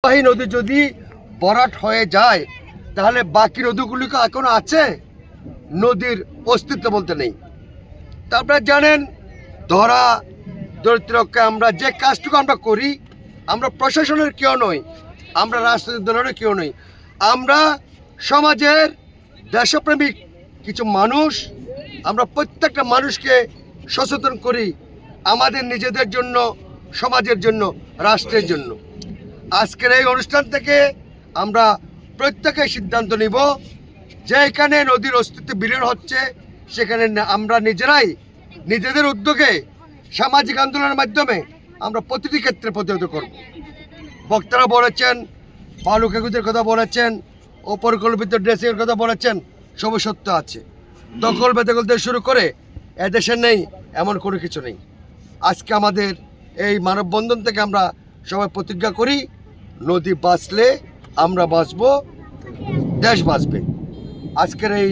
ঐতিহ্যবাহী নদী যদি ভরাট হয়ে যায় তাহলে বাকি নদীগুলিকে এখনো আছে, নদীর অস্তিত্ব বলতে নেই। তা আপনারা জানেন ধরা দরিদ্রকে আমরা যে কাজটুকু আমরা করি, আমরা প্রশাসনের কেউ নই, আমরা রাজনৈতিক দলের কেউ নই, আমরা সমাজের দেশপ্রেমিক কিছু মানুষ, আমরা প্রত্যেকটা মানুষকে সচেতন করি আমাদের নিজেদের জন্য, সমাজের জন্য, রাষ্ট্রের জন্য। আজকের এই অনুষ্ঠান থেকে আমরা প্রত্যেকে সিদ্ধান্ত নিব যে এখানে নদীর অস্তিত্ব বিলীন হচ্ছে, সেখানে আমরা নিজেরাই নিজেদের উদ্যোগে সামাজিক আন্দোলনের মাধ্যমে আমরা প্রতিটি ক্ষেত্রে প্রতিহত করব। বক্তারা বলেছেন, বালু কাগজের কথা বলেছেন, অপরিকল্পিত ড্রেসিংয়ের কথা বলেছেন, সব সত্য আছে। দখল বেদখল থেকে শুরু করে এদেশে নেই এমন কোনো কিছু নেই। আজকে আমাদের এই মানববন্ধন থেকে আমরা সবাই প্রতিজ্ঞা করি, নদী বাঁচলে আমরা বাঁচব, দেশ বাঁচবে। আজকের এই